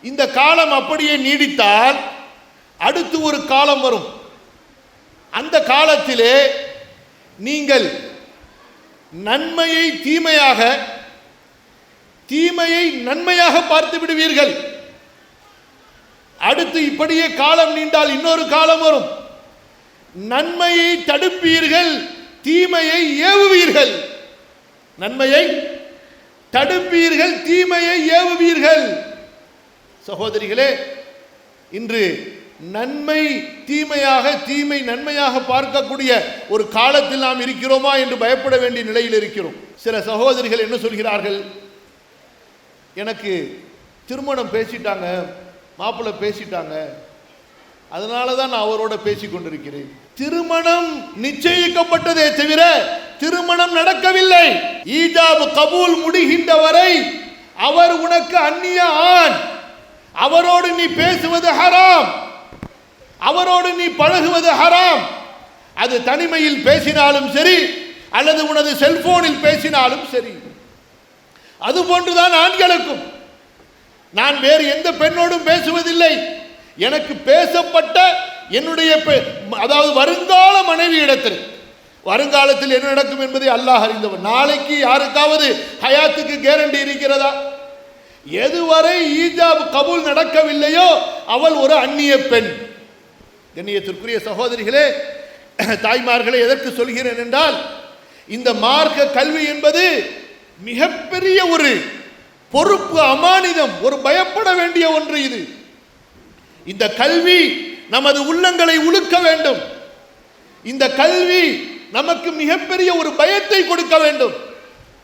இந்த காலம் அப்படியே நீடித்தால் அடுத்து ஒரு காலம் வரும். அந்த காலத்திலே நீங்கள் நன்மையை தீமையாக, தீமையை நன்மையாக பார்த்து விடுவீர்கள். அடுத்து இப்படியே காலம் நீண்டால் இன்னொரு காலம் வரும். நன்மையை தடுப்பீர்கள், தீமையை ஏவுவீர்கள். நன்மையை தடுப்பீர்கள், தீமையை ஏவுவீர்கள். சகோதரிகளே, இன்று நன்மை தீமையாக, தீமை நன்மையாக பார்க்கக்கூடிய ஒரு காலத்தில் நாம் இருக்கிறோமா என்று பயப்பட வேண்டிய நிலையில் இருக்கிறோம். சில சகோதரிகள் என்ன சொல்கிறார்கள், எனக்கு திருமணம் பேசிட்டாங்க, மாப்பிள்ளை பேசிட்டாங்க, அதனால தான் நான் அவரோட பேசி கொண்டிருக்கிறேன். திருமணம் நிச்சயிக்கப்பட்டதே தவிர திருமணம் நடக்கவில்லை. ஈஜாப் கபூல் முடிகின்ற வரை அவர் உனக்கு அந்நிய ஆண், அவரோடு நீ பேசுவது ஹராம், அவரோடு நீ பழகுவது ஹராம். அது தனிமையில் பேசினாலும் சரி அல்லது உனது செல்போனில் பேசினாலும் சரி. அதுபோன்றுதான் ஆண்களுக்கும். நான் வேறு எந்த பெண்ணோடும் பேசுவதில்லை. எனக்கு பேசப்பட்ட என்னுடைய அதாவது வருங்கால மனைவி இடத்தில், வருங்காலத்தில் என்ன நடக்கும் என்பதை அல்லாஹ் அறிந்தவர். நாளைக்கு யாருக்காவது ஹயாத்துக்கு கேரண்டி இருக்கிறதா? எதுவரை ஈஜாப் கபூல் நடக்கவில்லையோ அவள் ஒரு அந்நிய பெண். கண்ணியத்திற்குரிய சகோதரிகளே, தாய்மார்களே, எதற்கு சொல்கிறேன் என்றால், இந்த மார்க்க கல்வி என்பது மிகப்பெரிய ஒரு பொறுப்பு, அமானிதம், ஒரு பயப்பட வேண்டிய ஒன்று. இது இந்த கல்வி நமது உள்ளங்களை உலுக்க வேண்டும். இந்த கல்வி நமக்கு மிகப்பெரிய ஒரு பயத்தை கொடுக்க வேண்டும்.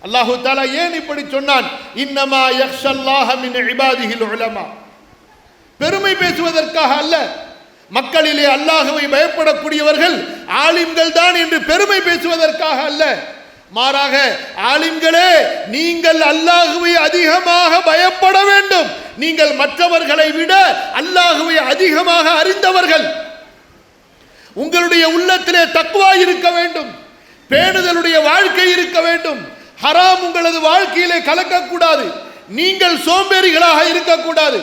அல்லாஹு தஆலா ஏன் இப்படி சொன்னான்? இன்னமா யக்ஷல்லாஹ மின் இபாதிஹில் உலமா. பெருமை பேசுவதற்காக அல்ல. மக்களிலே அல்லாஹ்வை பயப்படக்கூடியவர்கள் ஆலிம்கள் தான் என்று பெருமை பேசுவதற்காக அல்ல. மாறாக, ஆலிம்களே, நீங்கள் அல்லாஹ்வை அதிகமாக பயப்பட வேண்டும். நீங்கள் மற்றவர்களை விட அல்லாஹ்வை அதிகமாக அறிந்தவர்கள். உங்களுடைய உள்ளத்திலே தக்வா இருக்க வேண்டும், பேணுதலுடைய வாழ்க்கை இருக்க வேண்டும். ஹராம் உங்களது வாழ்க்கையிலே கலக்கக்கூடாது. நீங்கள் சோம்பேறிகளாக இருக்கக்கூடாது.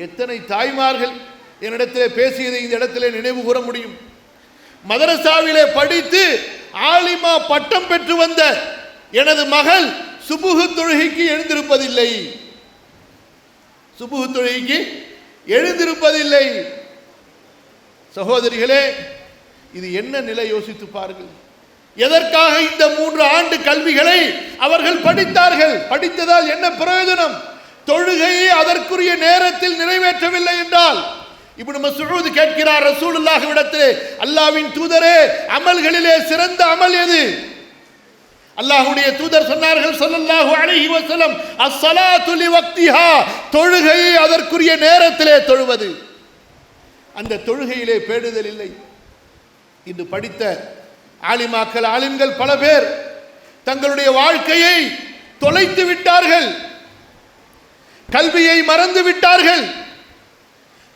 எத்தனை தாய்மார்கள் என்னிடத்திலே பேசியதை இந்த இடத்திலே நினைவு கூற முடியும். மதரசாவிலே படித்து ஆலிமா பட்டம் பெற்று வந்த எனது மகள் சுபுஹு தொழுகைக்கு எழுந்திருப்பதில்லை, சுபுஹு தொழுகைக்கு எழுந்திருப்பதில்லை. சகோதரிகளே, இது என்ன நிலை யோசித்து பாருங்கள். எதற்காக இந்த 3 ஆண்டு கல்விகளை அவர்கள் படித்தார்கள்? படித்ததால் என்ன பிரயோஜனம்? தொழுகையை அதற்குரிய நேரத்தில் நிறைவேற்றவில்லை என்றால், இப்னு மஸ்ஊத் கேட்கிறார் ரசூலுல்லாஹ்விடத்திலே, அல்லாஹ்வின் தூதரே, அமல்களிலே சிறந்த அமல் எது? அல்லாஹ்வுடைய தூதர் சொன்னார்கள் ஸல்லல்லாஹு அலைஹி வஸல்லம், அஸ்ஸலாத்து லிவக்திஹா, தொழுகையை அதற்குரிய நேரத்திலே தொழுவது. அந்த தொழுகையிலே பேணுதல் இல்லை. இன்று படித்த ஆலிமாக்கள், ஆலிம்கள் பல பேர் தங்களுடைய வாழ்க்கையை தொலைத்து விட்டார்கள், கல்வியை மறந்து விட்டார்கள்,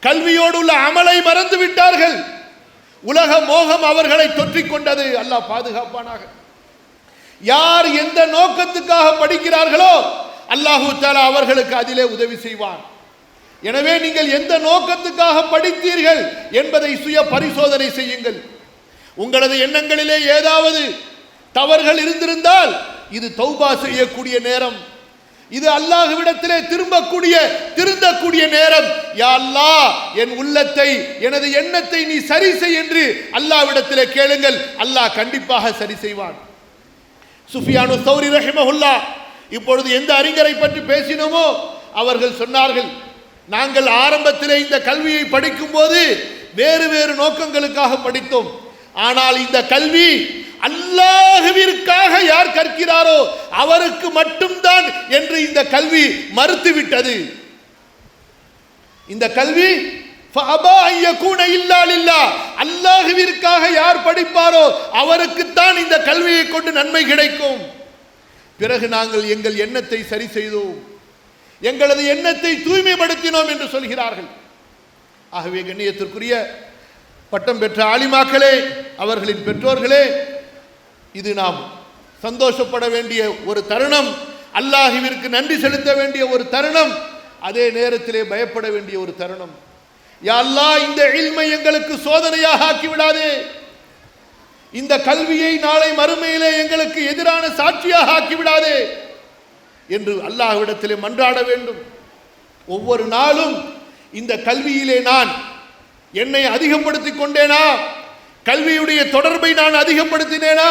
கல்வியோடு உள்ள அமலை மறந்து விட்டார்கள். உலக மோகம் அவர்களை தொற்றிக் கொண்டது. அல்லாஹ் பாதுகாப்பானாக. யார் எந்த நோக்கத்துக்காக படிக்கிறார்களோ அல்லாஹு தஆலா அவர்களுக்கு அதிலே உதவி செய்வான். எனவே நீங்கள் எந்த நோக்கத்துக்காக படித்தீர்கள் என்பதை சுய பரிசோதனை செய்யுங்கள். உங்களது எண்ணங்களிலே ஏதாவது தவறுகள் இருந்திருந்தால் இது தௌபா செய்யக்கூடிய நேரம், இது அல்லாஹ்விடத்திலே திருந்தக்கூடிய நேரம். யா அல்லாஹ், என் உள்ளத்தை, எனது எண்ணத்தை நீ சரி செய் என்று அல்லாஹ்விடத்திலே கேளுங்கள். அல்லாஹ் கண்டிப்பாக சரி செய்வான். சுஃபியானு ஸௌரி ரஹிமஹுல்லாஹ் இப்பொழுது எந்த அறிஞரை பற்றி பேசினோமோ அவர்கள் சொன்னார்கள், நாங்கள் ஆரம்பத்திலே இந்த கல்வியை படிக்கும் போது வேறு வேறு நோக்கங்களுக்காக படித்தோம். ஆனால் இந்த கல்வி அல்லாஹ்விற்காக யார் கற்கிறாரோ அவருக்கு மட்டும்தான் என்று இந்த கல்வி மறுத்துவிட்டது. இந்த கல்வி அல்லாஹ்விற்காக யார் படிப்பாரோ அவருக்குத்தான் இந்த கல்வியை கொண்டு நன்மை கிடைக்கும். பிறகு நாங்கள் எங்கள் எண்ணத்தை சரி செய்தோம், எங்களது எண்ணத்தை தூய்மைப்படுத்தினோம் என்று சொல்கிறார்கள். ஆகவே கண்ணியத்திற்குரிய பட்டம் பெற்ற ஆலிமாக்களே, அவர்களின் பெற்றோர்களே, இது நாம் சந்தோஷப்பட வேண்டிய ஒரு தருணம். அல்லாஹ்விற்கு நன்றி செலுத்த வேண்டிய ஒரு தருணம், அதே நேரத்திலே பயப்பட வேண்டிய ஒரு தருணம். யா அல்லாஹ், இந்த இல்மை எங்களுக்கு சோதனையாக ஆக்கிவிடாதே, இந்த கல்வியை நாளை மறுமையிலே எங்களுக்கு எதிரான சாட்சியாக ஆக்கிவிடாதே என்று அல்லாஹ்விடத்திலே மன்றாட வேண்டும். ஒவ்வொரு நாளும் இந்த கல்வியிலே நான் என்னை அதிகப்படுத்திக் கொண்டேனா, கல்வியுடைய தொடர்பை நான் அதிகப்படுத்தினேனா,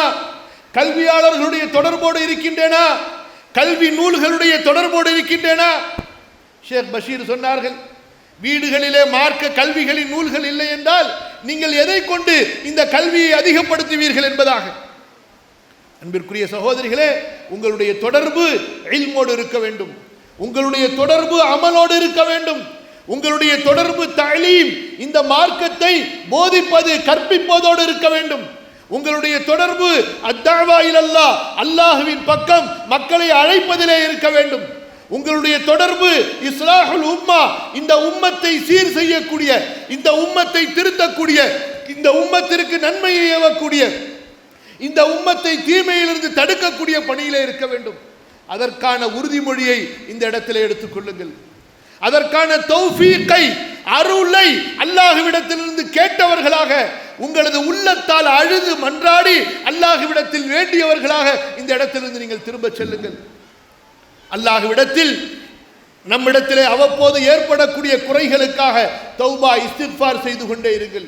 கல்வியாளர்களுடைய தொடர்போடு இருக்கின்றேனா, கல்வி நூல்களுடைய தொடர்போடு இருக்கின்றேனா? ஷேக் பஷீர் சொன்னார்கள், வீடுகளிலே மார்க்க கல்விகளின் நூல்கள் இல்லை என்றால் நீங்கள் எதை கொண்டு இந்த கல்வியை அதிகப்படுத்துவீர்கள் என்பதாக. அன்பிற்குரிய சகோதரிகளே, உங்களுடைய தொடர்பு இல்மோடு இருக்க வேண்டும், உங்களுடைய தொடர்பு அமலோடு இருக்க வேண்டும், உங்களுடைய தொடர்பு தலீம், இந்த மார்க்கத்தை போதிப்பது கற்பிப்பதோடு இருக்க வேண்டும். உங்களுடைய தொடர்பு அத்தாவா இலல்லாஹ், அல்லாஹ்வின் பக்கம் மக்களை அழைப்பதிலே இருக்க வேண்டும். உங்களுடைய தொடர்பு இஸ்லாஹுல் உம்மா, இந்த உம்மத்தை சீர் செய்யக்கூடிய, இந்த உம்மத்தை திருத்தக்கூடிய, இந்த உம்மத்திற்கு நன்மையை ஏவக்கூடிய, இந்த உம்மத்தை தீமையிலிருந்து தடுக்கக்கூடிய பணியிலே இருக்க வேண்டும். அதற்கான உறுதிமொழியை இந்த இடத்திலே எடுத்துக் கொள்ளுங்கள். அதற்கான தௌஃபீக்கை, அருளை அல்லாஹ்விடத்திலிருந்து கேட்டவர்களாக, உங்களது உள்ளத்தால் அழுது மன்றாடி அல்லாஹ்விடத்தில் வேண்டியவர்களாக இந்த இடத்திலிருந்து நீங்கள் திரும்ப செல்லுங்கள். அல்லாஹ்விடத்தில் நம்மிடத்திலே அவ்வப்போது ஏற்படக்கூடிய குறைகளுக்காக தௌபா இஸ்திக்ஃபார் செய்து கொண்டே இருங்கள்,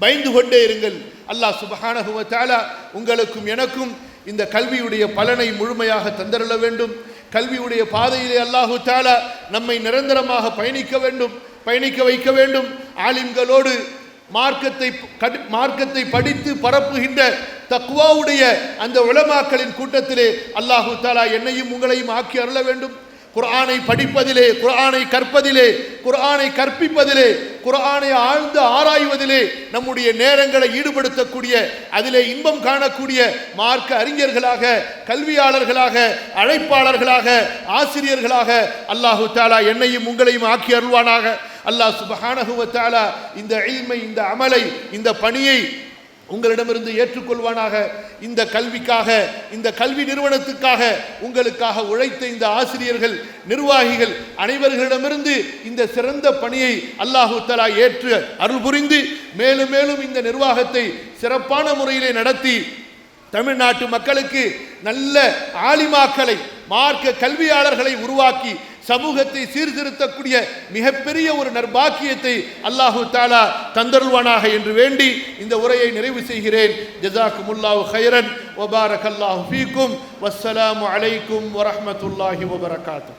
பயந்து கொண்டே இருங்கள். அல்லாஹ் சுப்ஹானஹு வ தஆலா உங்களுக்கும் எனக்கும் இந்த கல்வியுடைய பலனை முழுமையாக தந்தருள வேண்டும். கல்வியுடைய பாதையிலே அல்லாஹு தஆலா நம்மை நிரந்தரமாக பயணிக்க வைக்க வேண்டும். ஆலிம்களோடு மார்க்கத்தை படித்து பரப்புகின்ற தக்வாவுடைய அந்த உலமாக்களின் கூட்டத்திலே அல்லாஹு தஆலா என்னையும் உங்களையும் ஆக்கி அருள வேண்டும். குர்ஆனை படிப்பதிலே, குர்ஆனை கற்பதிலே, குர்ஆனை கற்பிப்பதிலே, குர்ஆனை ஆழ்ந்து ஆராய்வதிலே நம்முடைய நேரங்களை ஈடுபடுத்தக்கூடிய, அதிலே இன்பம் காணக்கூடிய மார்க்க அறிஞர்களாக, கல்வியாளர்களாக, அழைப்பாளர்களாக, ஆசிரியர்களாக அல்லாஹு தஆலா என்னையும் உங்களையும் ஆக்கி அருள்வானாக. அல்லாஹ் சுப்ஹானஹு வ தஆலா இந்த இல்மை, இந்த அமலை, இந்த பணியை உங்களிடமிருந்து ஏற்றுக்கொள்வானாக. இந்த கல்விக்காக, இந்த கல்வி நிறுவனத்துக்காக, உங்களுக்காக உழைத்த இந்த ஆசிரியர்கள், நிர்வாகிகள் அனைவர்களிடமிருந்து இந்த சிறந்த பணியை அல்லாஹு தஆலா ஏற்று அருள் புரிந்து மேலும் மேலும் இந்த நிர்வாகத்தை சிறப்பான முறையிலே நடத்தி தமிழ்நாட்டு மக்களுக்கு நல்ல ஆலிமாக்களை, மார்க்க கல்வியாளர்களை உருவாக்கி சமூகத்தை சீர்திருத்தக்கூடிய மிகப்பெரிய ஒரு நற்பாக்கியத்தை அல்லாஹு தஆலா தந்தருள்வானாக என்று வேண்டி இந்த உரையை நிறைவு செய்கிறேன். ஜஸாக்குமுல்லாஹு கைரன் வ பாரக்கல்லாஹு ஃபீக்கும். வஸ்ஸலாமு அலைக்கும் வரஹ்மத்துல்லாஹி வ பரகாத்துஹு.